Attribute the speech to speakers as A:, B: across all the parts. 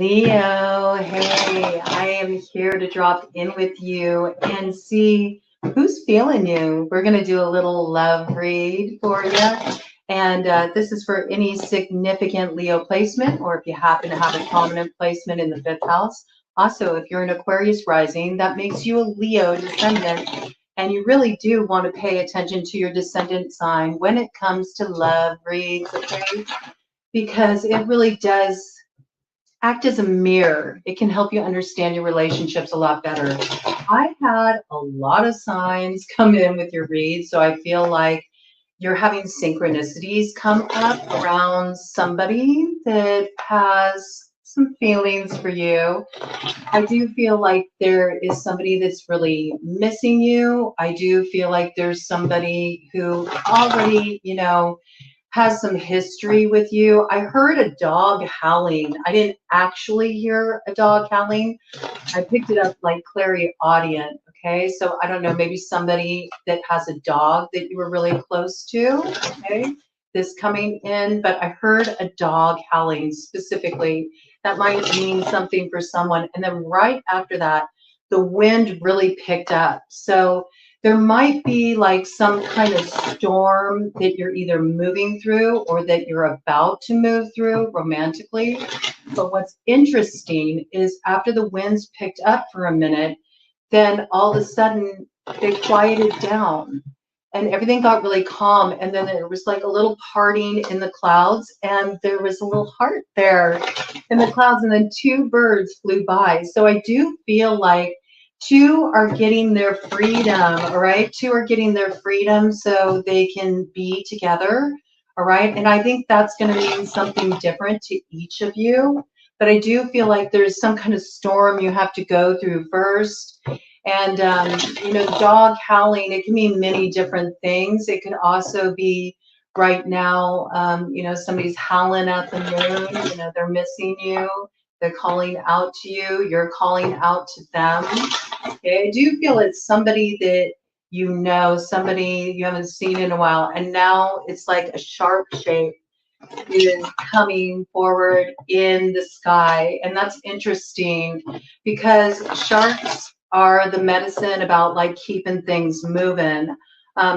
A: Leo, hey, I am here to drop in with you and see who's feeling you. We're going to do a little love read for you. And this is for any significant Leo placement, or if you happen to have a prominent placement in the fifth house. Also, if you're an Aquarius rising, that makes you a Leo descendant. And you really do want to pay attention to your descendant sign when it comes to love reads, okay? Because it really does act as a mirror. It can help you understand your relationships a lot better. I had a lot of signs come in with your read, so I feel like you're having synchronicities come up around somebody that has some feelings for you. I do feel like there is somebody that's really missing you. I do feel like there's somebody who already, has some history with you. I heard a dog howling. I didn't actually hear a dog howling. I picked it up like clairaudient. Okay, so I don't know, maybe somebody that has a dog that you were really close to. Okay, this coming in, but I heard a dog howling specifically. That might mean something for someone. And then right after that, the wind really picked up. So there might be like some kind of storm that you're either moving through or that you're about to move through romantically. But what's interesting is after the winds picked up for a minute, then all of a sudden they quieted down and everything got really calm. And then there was like a little parting in the clouds and there was a little heart there in the clouds. And then two birds flew by. So I do feel like two are getting their freedom, all right? Two are getting their freedom so they can be together, all right? And I think that's going to mean something different to each of you. But I do feel like there's some kind of storm you have to go through first. And, dog howling, it can mean many different things. It can also be right now, somebody's howling at the moon, they're missing you. They're calling out to you. You're calling out to them. Okay, I do feel it's somebody that somebody you haven't seen in a while, and now it's like a sharp shape is coming forward in the sky. And that's interesting because sharks are the medicine about like keeping things moving.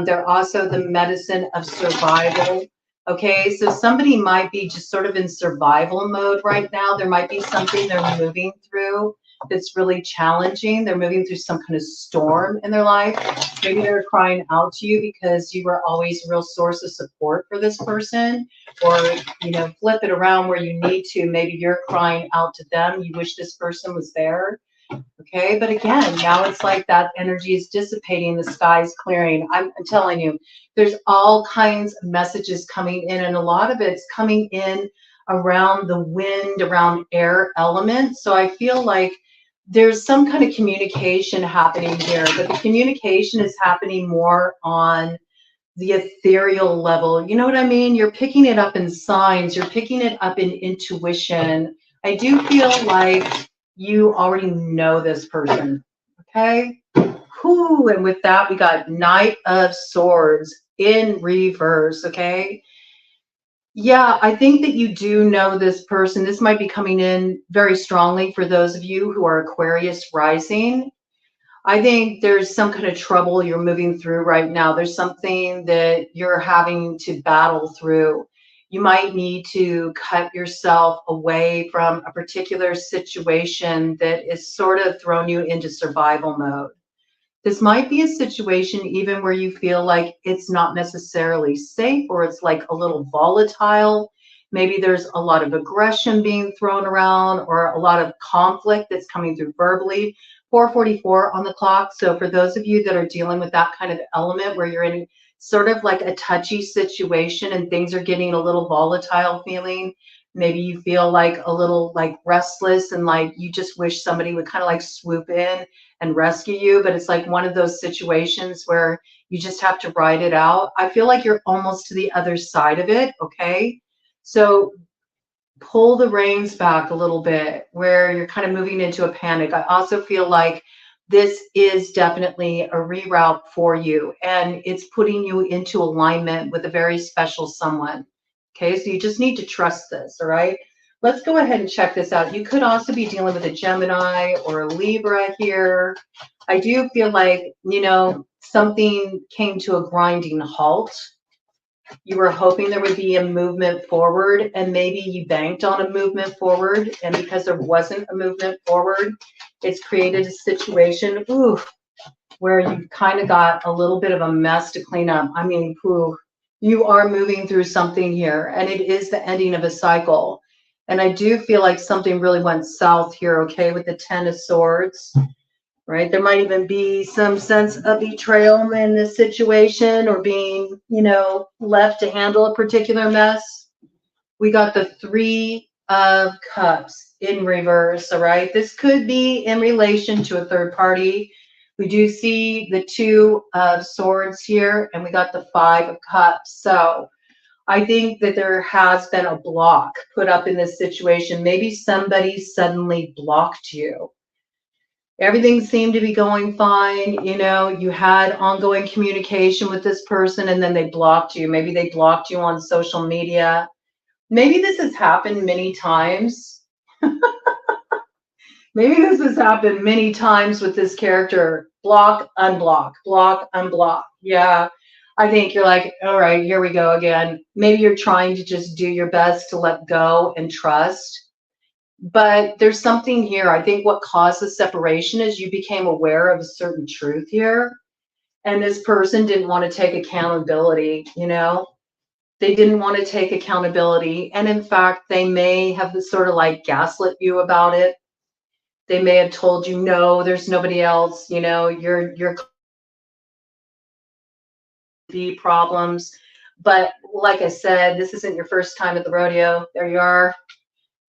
A: They're also the medicine of survival. Okay, so somebody might be just sort of in survival mode right now. There might be something they're moving through that's really challenging. They're moving through some kind of storm in their life. Maybe they're crying out to you because you were always a real source of support for this person. Or, flip it around where you need to. Maybe you're crying out to them. You wish this person was there. Okay, but again, now it's like that energy is dissipating, the sky's clearing. I'm telling you, there's all kinds of messages coming in, and a lot of it's coming in around the wind, around air elements. So I feel like there's some kind of communication happening here, but the communication is happening more on the ethereal level. You know what I mean? You're picking it up in signs, you're picking it up in intuition. I do feel like you already know this person, okay? Whew, and with that, we got Knight of Swords in reverse, okay? Yeah, I think that you do know this person. This might be coming in very strongly for those of you who are Aquarius rising. I think there's some kind of trouble you're moving through right now. There's something that you're having to battle through. You might need to cut yourself away from a particular situation that is sort of thrown you into survival mode. This might be a situation even where you feel like it's not necessarily safe or it's like a little volatile. Maybe there's a lot of aggression being thrown around or a lot of conflict that's coming through verbally. 4:44 on the clock. So for those of you that are dealing with that kind of element where you're in sort of like a touchy situation and things are getting a little volatile feeling, maybe you feel like a little like restless and like you just wish somebody would kind of like swoop in and rescue you, but it's like one of those situations where you just have to ride it out. I feel like you're almost to the other side of it, okay? So pull the reins back a little bit where you're kind of moving into a panic. I also feel like this is definitely a reroute for you and it's putting you into alignment with a very special someone. Okay, so you just need to trust this, all right? Let's go ahead and check this out. You could also be dealing with a Gemini or a Libra here. I do feel like, you know, something came to a grinding halt. You were hoping there would be a movement forward, and maybe you banked on a movement forward. And because there wasn't a movement forward, it's created a situation, where you kind of got a little bit of a mess to clean up. I mean, you are moving through something here, and it is the ending of a cycle. And I do feel like something really went south here, okay, with the Ten of Swords, right? There might even be some sense of betrayal in this situation, or being, you know, left to handle a particular mess. We got the Three of Cups in reverse, all right? This could be in relation to a third party. We do see the Two of Swords here, and we got the Five of Cups. So I think that there has been a block put up in this situation. Maybe somebody suddenly blocked you. Everything seemed to be going fine. You know, you had ongoing communication with this person, and then they blocked you. Maybe they blocked you on social media. Maybe this has happened many times. Maybe this has happened many times with this character. Block, unblock, block, unblock. Yeah. I think you're like, all right, here we go again. Maybe you're trying to just do your best to let go and trust. But there's something here. I think what caused the separation is you became aware of a certain truth here. And this person didn't want to take accountability, you know? They didn't want to take accountability. And in fact, they may have sort of like gaslit you about it. They may have told you, no, there's nobody else, you know, you're the problems. But like I said, this isn't your first time at the rodeo. There you are,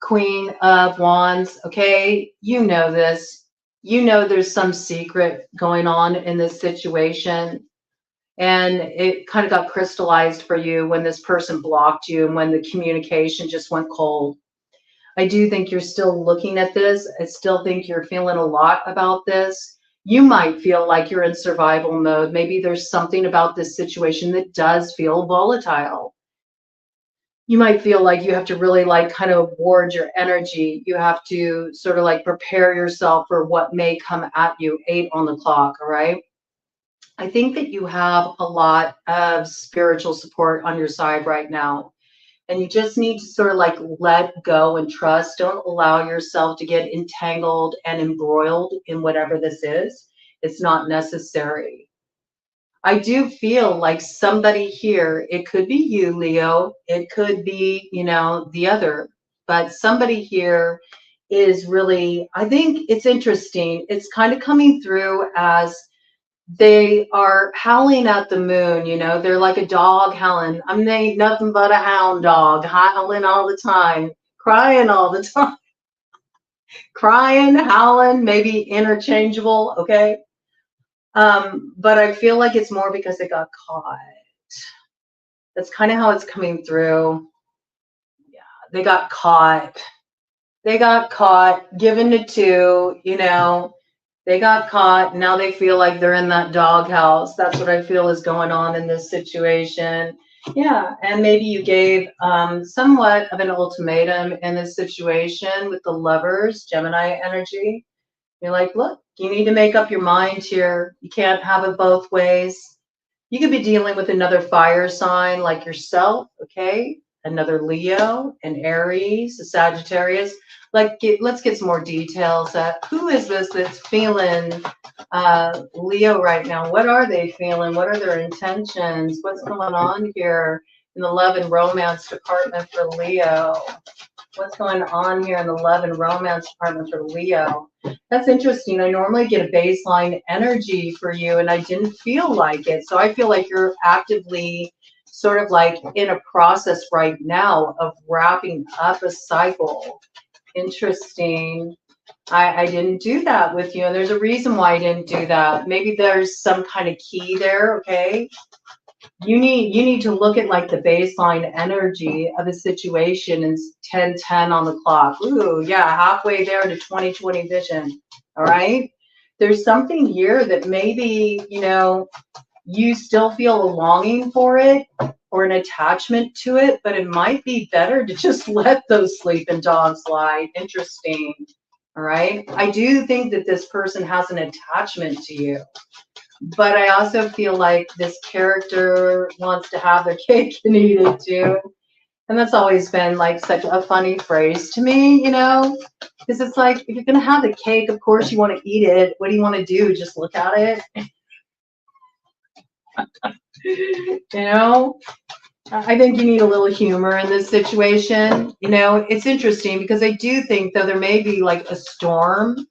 A: Queen of Wands. Okay, you know this. You know there's some secret going on in this situation. And it kind of got crystallized for you when this person blocked you and when the communication just went cold. I do think you're still looking at this. I still think you're feeling a lot about this. You might feel like you're in survival mode. Maybe there's something about this situation that does feel volatile. You might feel like you have to really like kind of ward your energy. You have to sort of like prepare yourself for what may come at you. 8 on the clock, all right? I think that you have a lot of spiritual support on your side right now. And you just need to sort of like let go and trust. Don't allow yourself to get entangled and embroiled in whatever this is. It's not necessary. I do feel like somebody here, it could be you, Leo, it could be, you know, the other, but somebody here is really, I think it's interesting. It's kind of coming through as they are howling at the moon, you know, they're like a dog howling. I mean, they ain't nothing but a hound dog, howling all the time, crying all the time, crying, howling, maybe interchangeable, okay? But I feel like it's more because they got caught. That's kind of how it's coming through. Yeah, they got caught. They got caught, given to two, you know, they got caught. Now they feel like they're in that doghouse. That's what I feel is going on in this situation. Yeah, and maybe you gave somewhat of an ultimatum in this situation with the Lovers, Gemini energy. You're like, look, you need to make up your mind here. You can't have it both ways. You could be dealing with another fire sign like yourself, okay? Another Leo, an Aries, a Sagittarius. Let's get some more details. Who is this that's feeling Leo right now? What are they feeling? What are their intentions? What's going on here in the love and romance department for Leo? What's going on here in the love and romance department for Leo? That's interesting. I normally get a baseline energy for you, and I didn't feel like it. So I feel like you're actively sort of like in a process right now of wrapping up a cycle. Interesting. I didn't do that with you, and there's a reason why I didn't do that. Maybe there's some kind of key there, okay? You need to look at like the baseline energy of a situation and 10:10 on the clock. Ooh, yeah, halfway there to 20/20 vision. All right. There's something here that maybe, you know, you still feel a longing for it. or an attachment to it, but it might be better to just let those sleeping dogs lie. Interesting. All right. I do think that this person has an attachment to you, but I also feel like this character wants to have their cake and eat it too. And that's always been like such a funny phrase to me, you know, because it's like, if you're going to have the cake, of course you want to eat it. What do you want to do? Just look at it? You know, I think you need a little humor in this situation. You know, it's interesting because I do think, though, there may be like a storm,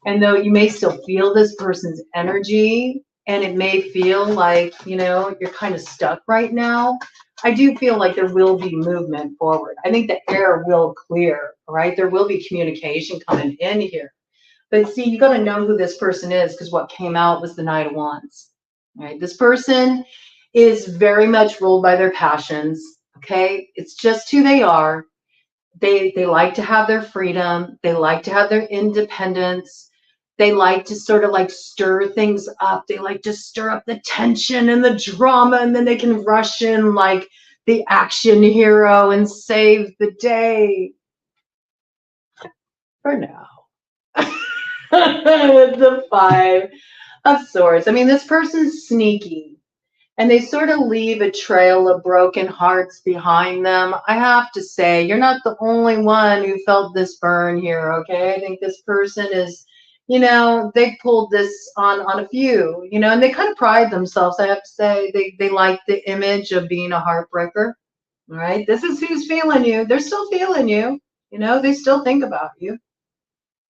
A: and though you may still feel this person's energy, and it may feel like, you know, you're kind of stuck right now, I do feel like there will be movement forward. I think the air will clear, right? There will be communication coming in here. But see, you got to know who this person is, because what came out was the Knight of Wands, right? This person is very much ruled by their passions, okay? It's just who they are. They like to have their freedom. They like to have their independence. They like to sort of like stir things up. They like to stir up the tension and the drama, and then they can rush in like the action hero and save the day. For now. The Five of Swords. I mean, this person's sneaky, and they sort of leave a trail of broken hearts behind them. I have to say, you're not the only one who felt this burn here, okay? I think this person is, you know, they pulled this on a few, you know, and they kind of pride themselves, I have to say. They like the image of being a heartbreaker, all right? This is who's feeling you. They're still feeling you, you know, they still think about you.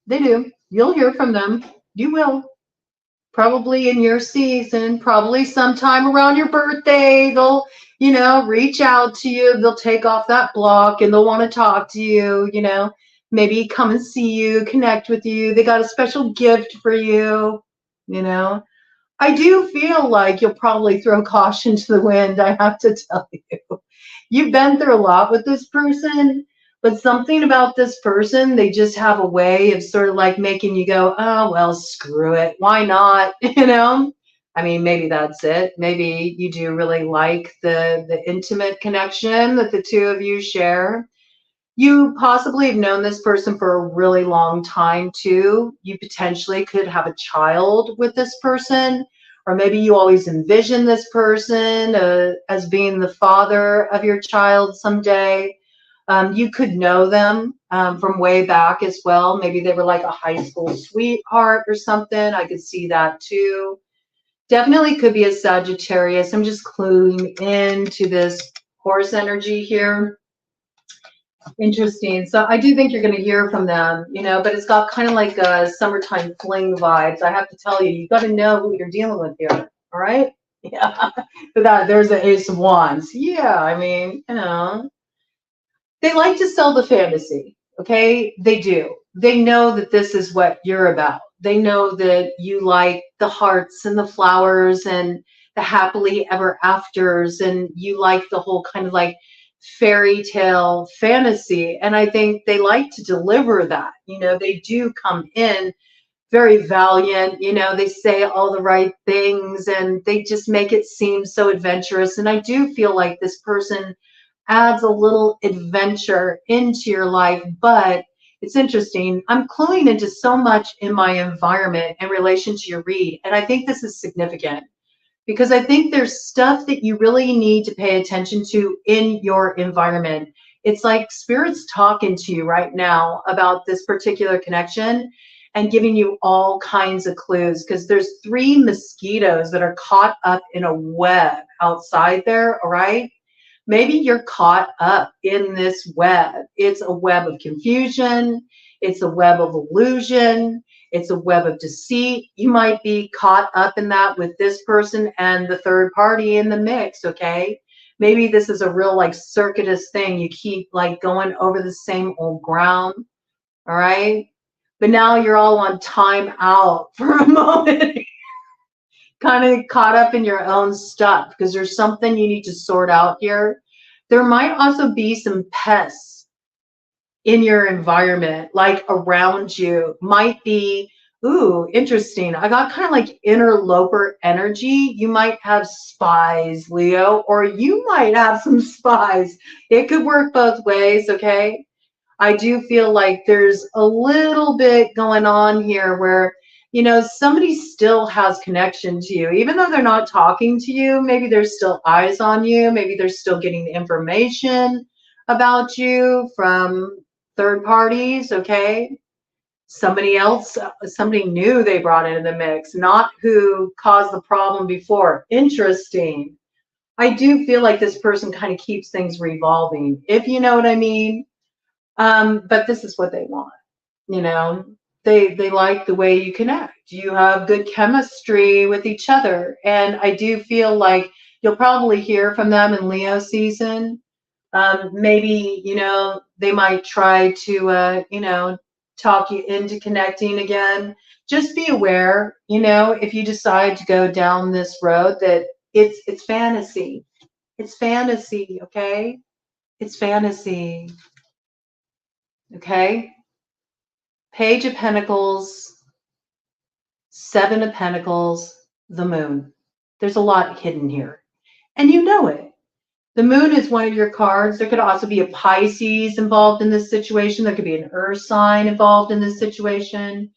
A: They do. You'll hear from them. You will. Probably in your season, probably sometime around your birthday, they'll, you know, reach out to you. They'll take off that block and they'll want to talk to you, you know, maybe come and see you, connect with you. They got a special gift for you, you know. I do feel like you'll probably throw caution to the wind, I have to tell you. You've been through a lot with this person, but something about this person, they just have a way of sort of like making you go, oh, well, screw it. Why not? You know? I mean, maybe that's it. Maybe you do really like the intimate connection that the two of you share. You possibly have known this person for a really long time too. You potentially could have a child with this person, or maybe you always envision this person as being the father of your child someday. You could know them from way back as well. Maybe they were like a high school sweetheart or something. I could see that too. Definitely could be a Sagittarius. I'm just cluing into this horse energy here. Interesting. So I do think you're going to hear from them, you know, but it's got kind of like a summertime fling vibes. I have to tell you, you got to know who you're dealing with here. All right. Yeah. For that, there's the Ace of Wands. Yeah. I mean, you know, they like to sell the fantasy. Okay. They do. They know that this is what you're about. They know that you like the hearts and the flowers and the happily ever afters, and you like the whole kind of like fairy tale fantasy. And I think they like to deliver that. You know, they do come in very valiant, you know, they say all the right things and they just make it seem so adventurous. And I do feel like this person adds a little adventure into your life. But it's interesting, I'm cluing into so much in my environment in relation to your read, and I think this is significant, because I think there's stuff that you really need to pay attention to in your environment. It's like spirit's talking to you right now about this particular connection and giving you all kinds of clues, because there's 3 mosquitoes that are caught up in a web outside there, all right? Maybe you're caught up in this web. It's a web of confusion. It's a web of illusion. It's a web of deceit. You might be caught up in that with this person and the third party in the mix, okay? Maybe this is a real like circuitous thing. You keep like going over the same old ground, all right? But now you're all on time out for a moment. Kind of caught up in your own stuff because there's something you need to sort out here. There might also be some pests in your environment, like around you. Might be Ooh, interesting. I got kind of like interloper energy. You might have spies, Leo, or you might have some spies. It could work both ways, okay? I do feel like there's a little bit going on here where, you know, somebody still has connection to you. Even though they're not talking to you, maybe there's still eyes on you. Maybe they're still getting the information about you from third parties, okay? Somebody else, somebody new they brought into the mix, not who caused the problem before. Interesting. I do feel like this person kind of keeps things revolving, if you know what I mean. But this is what they want, you know. They like the way you connect. You have good chemistry with each other, and I do feel like you'll probably hear from them in Leo season. Maybe, you know, they might try to, you know, talk you into connecting again. Just be aware, you know, if you decide to go down this road, that it's fantasy. It's fantasy, okay? It's fantasy, okay? Page of Pentacles, Seven of Pentacles, the Moon. There's a lot hidden here, and you know it. The moon is one of your cards. There could also be a Pisces involved in this situation. There could be an earth sign involved in this situation.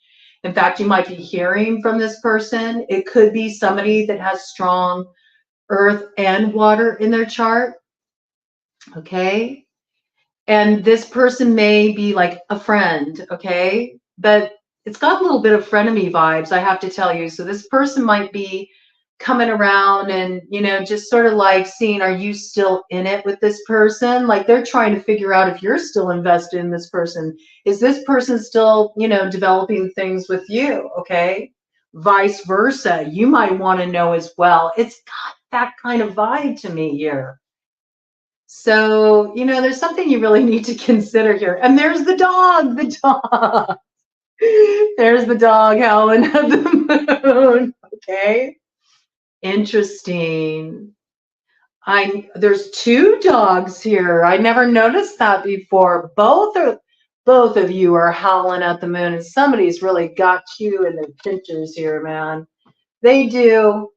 A: In fact, you might be hearing from this person. It could be somebody that has strong earth and water in their chart. Okay. And this person may be like a friend. Okay. But it's got a little bit of frenemy vibes, I have to tell you. So this person might be coming around and, you know, just sort of like seeing, are you still in it with this person? Like they're trying to figure out if you're still invested in this person. Is this person still, you know, developing things with you? Okay. Vice versa. You might want to know as well. It's got that kind of vibe to me here. So, you know, there's something you really need to consider here. And there's the dog, the dog. There's the dog howling at the moon. Okay. Interesting. There's two dogs here. I never noticed that before. Both of you are howling at the moon, and somebody's really got you in their pictures here, man. They do.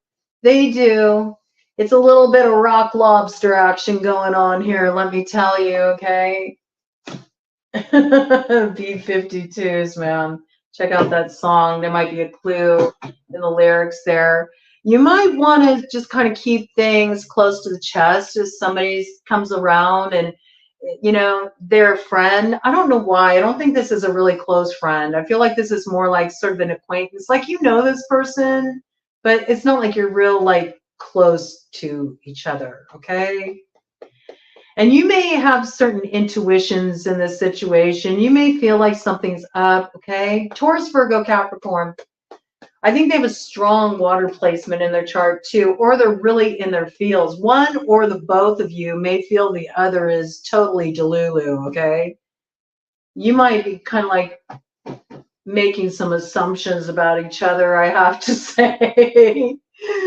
A: They do. It's a little bit of rock lobster action going on here, let me tell you, okay? B-52s, man. Check out that song. There might be a clue in the lyrics there. You might want to just kind of keep things close to the chest as somebody comes around and, you know, they're a friend. I don't know why. I don't think this is a really close friend. I feel like this is more like sort of an acquaintance. Like, you know this person, but it's not like you're real, like, close to each other, okay? And you may have certain intuitions in this situation. You may feel like something's up, okay? Taurus, Virgo, Capricorn. I think they have a strong water placement in their chart too, or they're really in their fields. One or the both of you may feel the other is totally delulu, okay? You might be kind of like making some assumptions about each other, I have to say.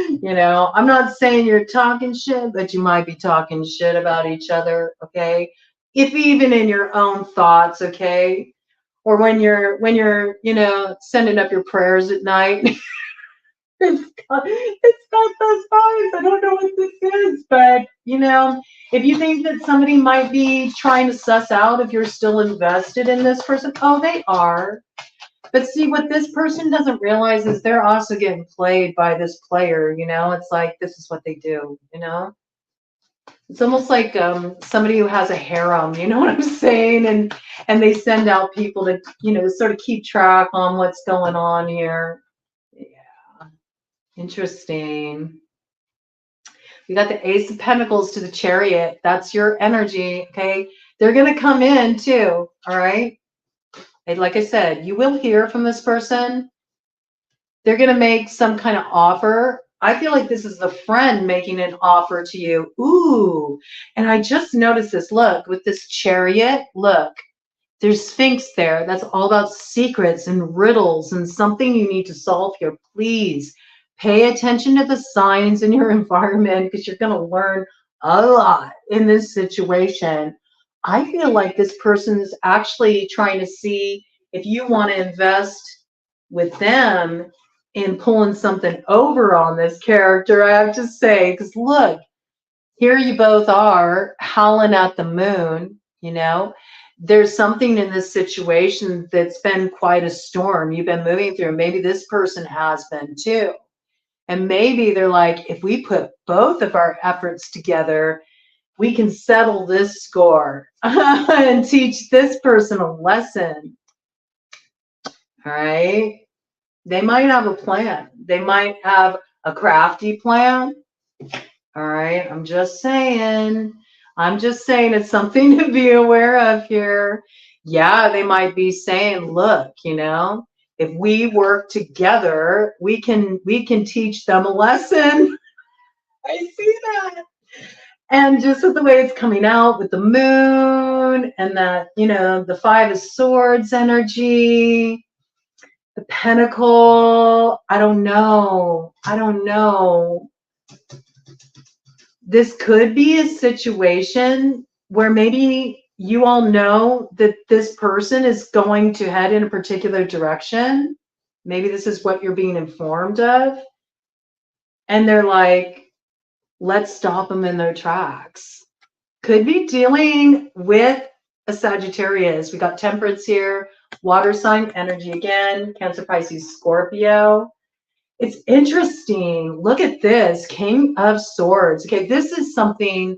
A: You know, I'm not saying you're talking shit, but you might be talking shit about each other, okay? If even in your own thoughts, okay? Or when you're, you know, sending up your prayers at night. It's got those vibes. I don't know what this is, but you know, if you think that somebody might be trying to suss out if you're still invested in this person, oh, they are. But see, what this person doesn't realize is they're also getting played by this player, you know? It's like, this is what they do, you know? It's almost like somebody who has a harem, you know what I'm saying? And they send out people to, you know, sort of keep track on what's going on here. Yeah, interesting. We got the Ace of Pentacles to the Chariot. That's your energy, okay? They're going to come in too, all right? And like I said, you will hear from this person. They're going to make some kind of offer. I feel like this is the friend making an offer to you. Ooh, and I just noticed this. Look, with this Chariot, look, there's Sphinx there. That's all about secrets and riddles and something you need to solve here. Please pay attention to the signs in your environment because you're going to learn a lot in this situation. I feel like this person's actually trying to see if you want to invest with them in pulling something over on this character, I have to say, because look, here you both are howling at the moon, you know. There's something in this situation that's been quite a storm you've been moving through. Maybe this person has been too. And maybe they're like, if we put both of our efforts together, we can settle this score and teach this person a lesson. All right. They might have a plan. They might have a crafty plan. All right. I'm just saying it's something to be aware of here. Yeah, they might be saying, look, you know, if we work together, we can teach them a lesson. I see that. And just with the way it's coming out with the moon and that, you know, the 5 of Swords energy, the Pentacle, I don't know. This could be a situation where maybe you all know that this person is going to head in a particular direction. Maybe this is what you're being informed of. And they're like, let's stop them in their tracks. Could be dealing with a Sagittarius. We got Temperance here, water sign energy again, Cancer, Pisces, Scorpio. It's interesting. Look at this, King of Swords. Okay, this is something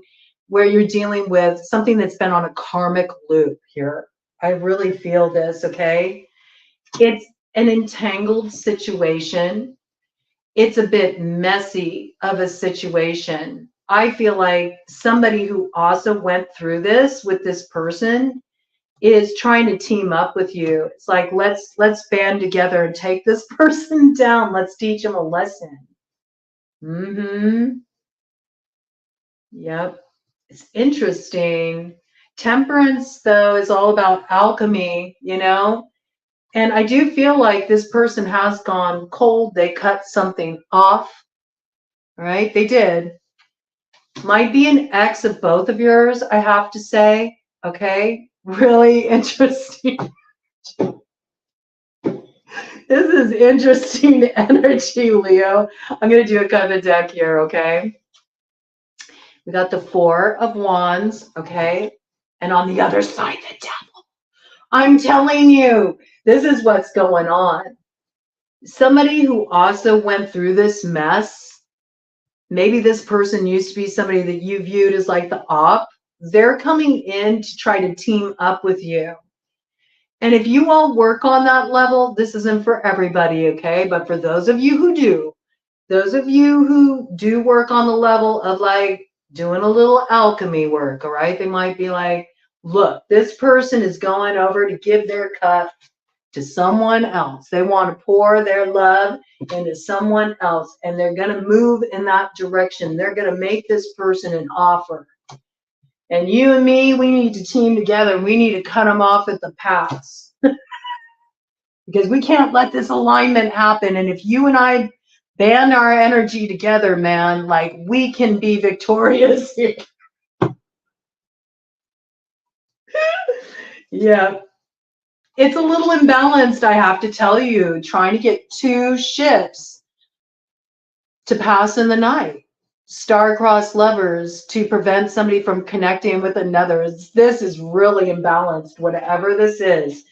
A: where you're dealing with something that's been on a karmic loop here. I really feel this, okay? It's an entangled situation. It's a bit messy of a situation. I feel like somebody who also went through this with this person is trying to team up with you. It's like, let's band together and take this person down. Let's teach them a lesson. Yep. It's interesting. Temperance, though, is all about alchemy, you know? And I do feel like this person has gone cold. They cut something off, right? They did. Might be an ex of both of yours, I have to say. Okay? Really interesting. This is interesting energy, Leo. I'm going to do a Coven deck here, okay? We got the 4 of Wands, okay? And on the other side, the Devil. I'm telling you, this is what's going on. Somebody who also went through this mess, maybe this person used to be somebody that you viewed as like the op. They're coming in to try to team up with you. And if you all work on that level, this isn't for everybody, okay? But for those of you who do, those of you who do work on the level of like doing a little alchemy work, all right? They might be like, look, this person is going over to give their cup to someone else. They want to pour their love into someone else, and they're going to move in that direction. They're going to make this person an offer. And you and me, we need to team together. We need to cut them off at the pass. Because we can't let this alignment happen. And if you and I band our energy together, man, like we can be victorious here. Yeah. It's a little imbalanced, I have to tell you, trying to get 2 ships to pass in the night. Star-crossed lovers to prevent somebody from connecting with another. This is really imbalanced, whatever this is.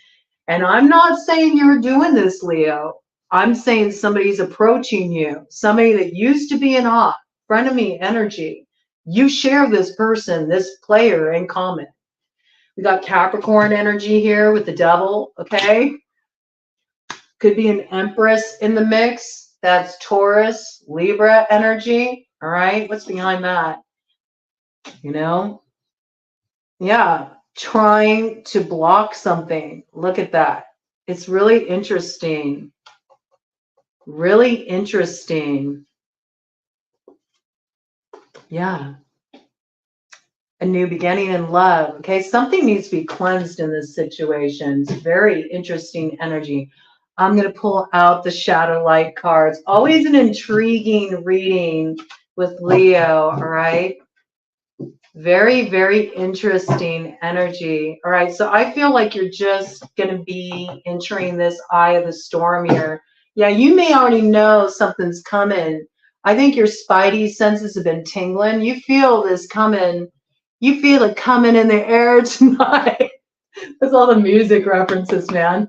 A: And I'm not saying you're doing this, Leo. I'm saying somebody's approaching you, somebody that used to be an frenemy energy. You share this person, this player in common. We got Capricorn energy here with the Devil, okay? Could be an Empress in the mix. That's Taurus, Libra energy. All right, what's behind that? You know? Yeah, trying to block something. Look at that. It's really interesting. Really interesting. Yeah. A new beginning in love. Okay, something needs to be cleansed in this situation. It's very interesting energy. I'm going to pull out the shadow light cards. Always an intriguing reading with Leo, all right? Very, very interesting energy. All right, so I feel like you're just going to be entering this eye of the storm here. Yeah, you may already know something's coming. I think your spidey senses have been tingling. You feel this coming. You feel it coming in the air tonight. That's all the music references, man.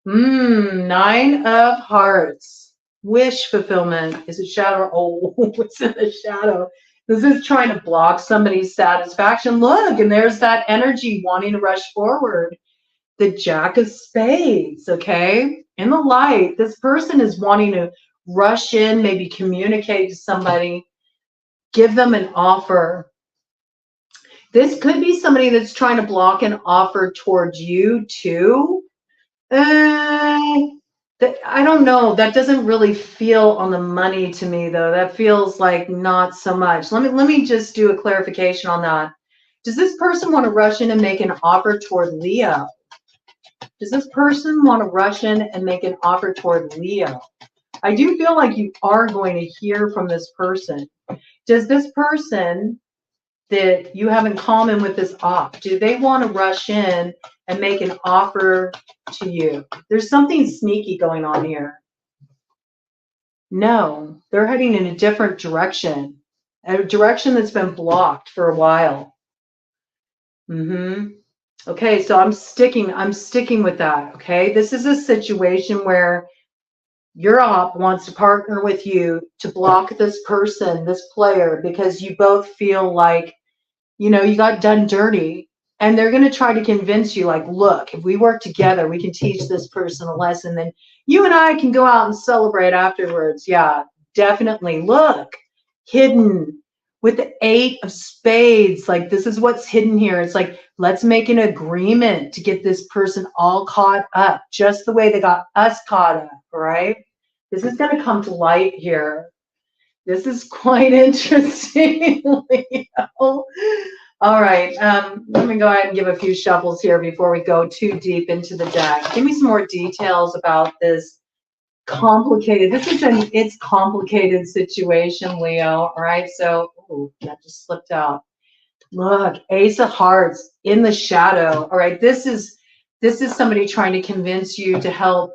A: Nine of Hearts. Wish fulfillment. Is it shadow? Oh, it's in the shadow. This is trying to block somebody's satisfaction. Look, and there's that energy wanting to rush forward. The Jack of Spades, okay? In the light, this person is wanting to rush in, maybe communicate to somebody, give them an offer. This could be somebody that's trying to block an offer towards you too. I don't know. That doesn't really feel on the money to me, though. That feels like not so much. Let me just do a clarification on that. Does this person want to rush in and make an offer toward Leo? Does this person want to rush in and make an offer toward Leo? I do feel like you are going to hear from this person. Does this person that you have in common with this op, do they want to rush in and make an offer to you? There's something sneaky going on here. No, they're heading in a different direction, a direction that's been blocked for a while. Okay, so I'm sticking with that. Okay, this is a situation where your op wants to partner with you to block this person, this player, because you both feel like, you know, you got done dirty, and they're going to try to convince you, like, look, if we work together, we can teach this person a lesson, then you and I can go out and celebrate afterwards. Yeah, definitely. Look, hidden with the 8 of Spades, like, this is what's hidden here. It's like, let's make an agreement to get this person all caught up, just the way they got us caught up, right? This is going to come to light here. This is quite interesting, Leo. All right, let me go ahead and give a few shuffles here before we go too deep into the deck. Give me some more details about this complicated, it's complicated situation, Leo. All right, so, ooh, that just slipped out. Look, Ace of Hearts in the shadow. All right, this is somebody trying to convince you to help,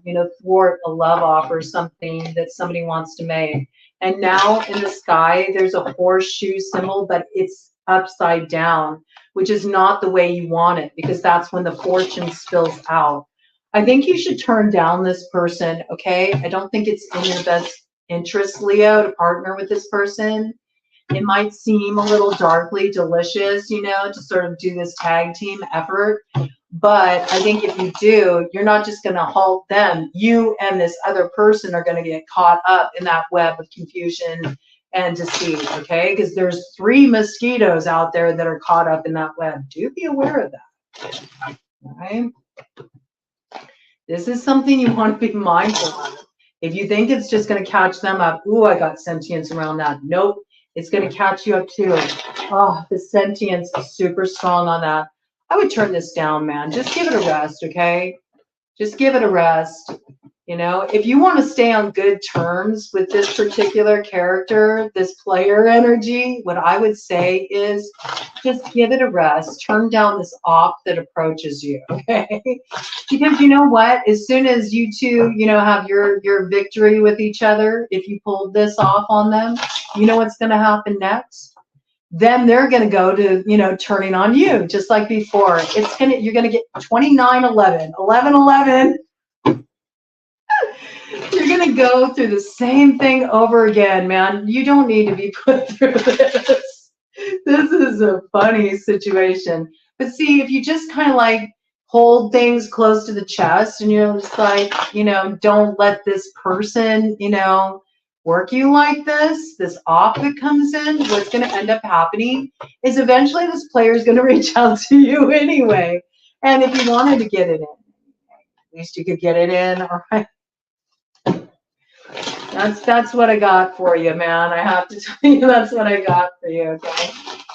A: you know, thwart a love offer, something that somebody wants to make. And now in the sky, there's a horseshoe symbol, but it's upside down, which is not the way you want it, because that's when the fortune spills out. I think you should turn down this person, okay? I don't think it's in your best interest, Leo, to partner with this person. It might seem a little darkly delicious, you know, to sort of do this tag team effort. But I think if you do, you're not just going to halt them. You and this other person are going to get caught up in that web of confusion and deceit, okay? Because there's 3 mosquitoes out there that are caught up in that web. Do be aware of that, all right? This is something you want to be mindful of. If you think it's just going to catch them up, ooh, I got sentience around that. Nope, it's going to catch you up too. Oh, the sentience is super strong on that. I would turn this down, man. Just give it a rest, okay? Just give it a rest. You know, if you want to stay on good terms with this particular character, this player energy, what I would say is just give it a rest. Turn down this op that approaches you, okay? Because you know what? As soon as you two, you know, have your victory with each other, if you pulled this off on them, you know what's going to happen next? Then they're going to go to, you know, turning on you, just like before. You're going to get 29-11, 11-11. You're going to go through the same thing over again, man. You don't need to be put through this. This is a funny situation. But see, if you just kind of like hold things close to the chest and you're just like, you know, don't let this person, you know, work you like this op that comes in, what's going to end up happening is eventually this player is going to reach out to you anyway. And if you wanted to get it in, at least you could get it in, all right? That's what I got for you, man. I have to tell you, that's what I got for you, okay?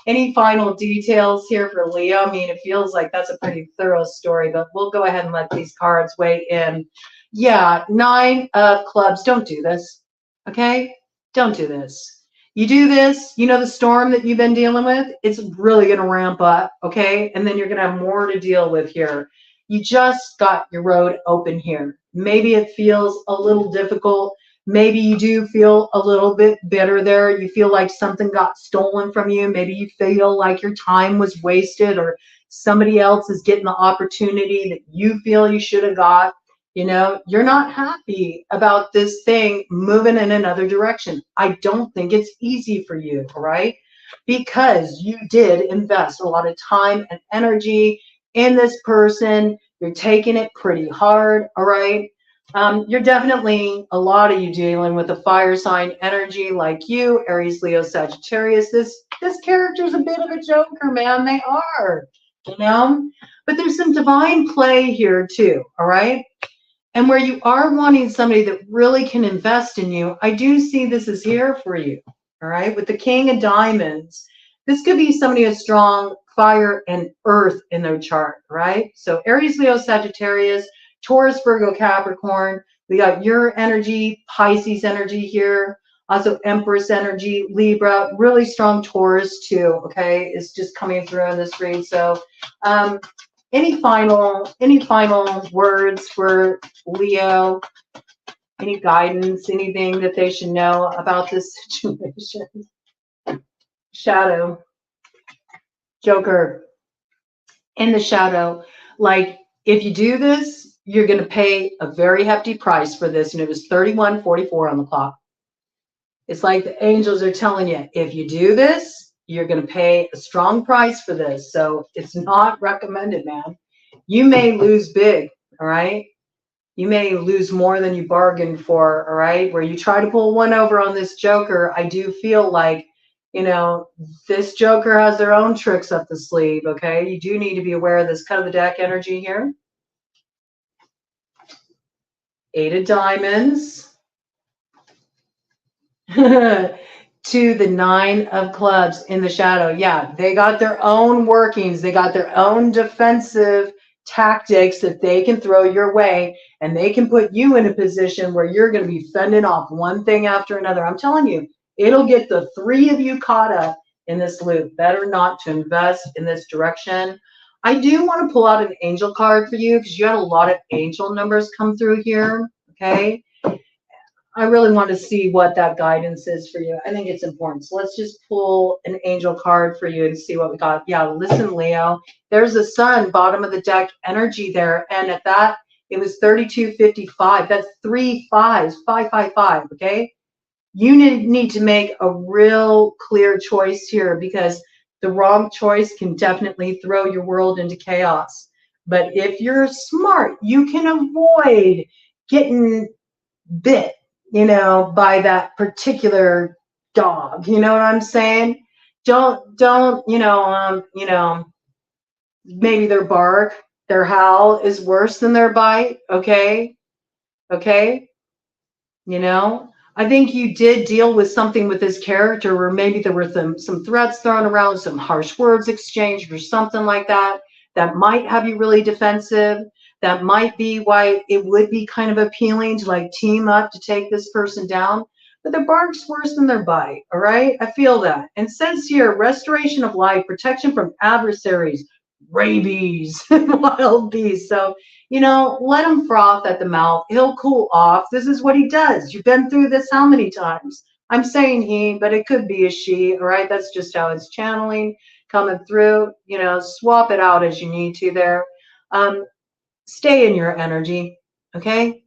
A: Any final details here for Leo? I mean, it feels like that's a pretty thorough story, but we'll go ahead and let these cards weigh in. Yeah, 9 of clubs. Don't do this, okay? Don't do this. You do this, you know, the storm that you've been dealing with, it's really going to ramp up, okay? And then you're going to have more to deal with here. You just got your road open here. Maybe it feels a little difficult. Maybe you do feel a little bit bitter there. You feel like something got stolen from you. Maybe you feel like your time was wasted, or somebody else is getting the opportunity that you feel you should have got. You know, you're not happy about this thing moving in another direction. I don't think it's easy for you, all right? Because you did invest a lot of time and energy in this person. You're taking it pretty hard, all right? You're definitely, a lot of you dealing with a fire sign energy like you, Aries, Leo, Sagittarius. This character's a bit of a joker, man. They are, you know? But there's some divine play here too, all right? And where you are wanting somebody that really can invest in you, I do see this is here for you, all right? With the King of Diamonds, this could be somebody who's strong fire and earth in their chart, right? So Aries, Leo, Sagittarius, Taurus, Virgo, Capricorn. We got your energy, Pisces energy here, also Empress energy, Libra, really strong Taurus too, okay? It's just coming through in this read. So any final words for Leo? Any guidance, anything that they should know about this situation? Shadow, Joker, in the shadow. Like, if you do this, you're going to pay a very hefty price for this. And it was 31:44 on the clock. It's like the angels are telling you, if you do this, you're going to pay a strong price for this. So it's not recommended, man. You may lose big, all right? You may lose more than you bargained for, all right? Where you try to pull one over on this joker, I do feel like, you know, this joker has their own tricks up the sleeve, okay? You do need to be aware of this cut of the deck energy here. 8 of Diamonds. To the 9 of Clubs in the shadow. Yeah, they got their own workings. They got their own defensive tactics that they can throw your way, and they can put you in a position where you're going to be fending off one thing after another. I'm telling you, it'll get the 3 of you caught up in this loop. Better not to invest in this direction. I do want to pull out an angel card for you because you had a lot of angel numbers come through here, okay? I really want to see what that guidance is for you. I think it's important. So let's just pull an angel card for you and see what we got. Yeah, listen, Leo, there's the sun, bottom of the deck energy there. And at that, it was 3255. That's 3 5s, 555, okay? You need to make a real clear choice here, because the wrong choice can definitely throw your world into chaos. But if you're smart, you can avoid getting bit, you know, by that particular dog. You know what I'm saying? Don't, you know, maybe their bark, their howl is worse than their bite. Okay. Okay. You know, I think you did deal with something with this character where maybe there were some threats thrown around, some harsh words exchanged or something like that, that might have you really defensive. That might be why it would be kind of appealing to like team up to take this person down. But their bark's worse than their bite, all right? I feel that. And it says here, restoration of life, protection from adversaries, rabies, wild beasts. So, you know, let him froth at the mouth. He'll cool off. This is what he does. You've been through this how many times? I'm saying he, but it could be a she, all right? That's just how it's channeling, coming through. You know, swap it out as you need to there. Stay in your energy, okay?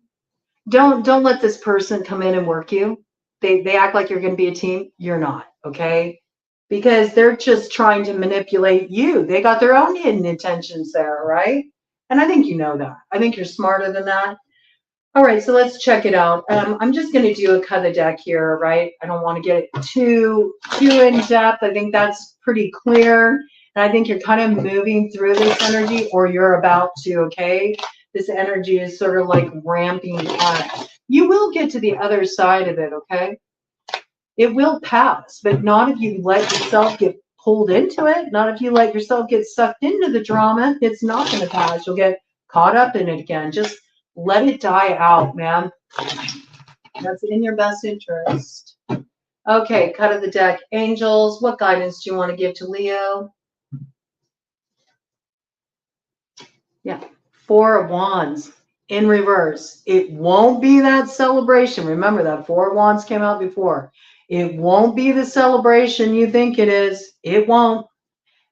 A: Don't let this person come in and work you. They act like you're going to be a team. You're not, okay? Because they're just trying to manipulate you. They got their own hidden intentions there, right? And I think you know that. I think you're smarter than that. All right, so let's check it out. I'm just going to do a cut of the deck here, right? I don't want to get too in depth. I think that's pretty clear. And I think you're kind of moving through this energy, or you're about to, okay? This energy is sort of like ramping up. You will get to the other side of it, okay? It will pass, but not if you let yourself get pulled into it. Not if you let yourself get sucked into the drama. It's not going to pass. You'll get caught up in it again. Just let it die out, man. That's in your best interest. Okay, cut of the deck. Angels, what guidance do you want to give to Leo? Yeah, Four of Wands in reverse. It won't be that celebration. Remember that Four of Wands came out before. It won't be the celebration you think it is. It won't.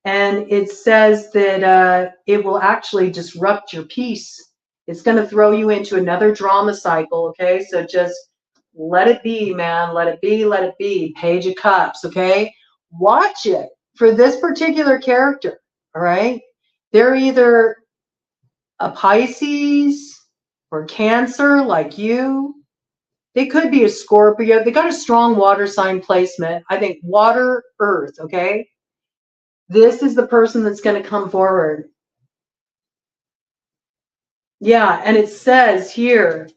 A: And it says that it will actually disrupt your peace. It's going to throw you into another drama cycle, okay? So just let it be, man. Let it be, let it be. Page of Cups, okay? Watch it for this particular character, all right? They're either a Pisces or Cancer like you. They could be a Scorpio. They got a strong water sign placement. I think water, earth, okay? This is the person that's going to come forward. Yeah, and it says here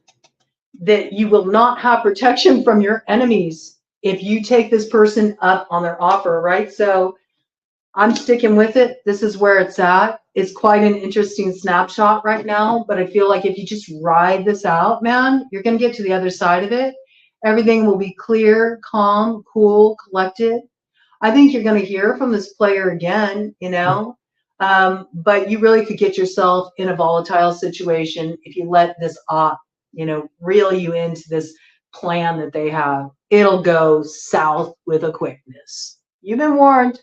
A: that you will not have protection from your enemies if you take this person up on their offer, right? So I'm sticking with it. This is where it's at. It's quite an interesting snapshot right now, but I feel like if you just ride this out, man, you're going to get to the other side of it. Everything will be clear, calm, cool, collected. I think you're going to hear from this player again, you know, but you really could get yourself in a volatile situation if you let this op, you know, reel you into this plan that they have. It'll go south with a quickness. You've been warned.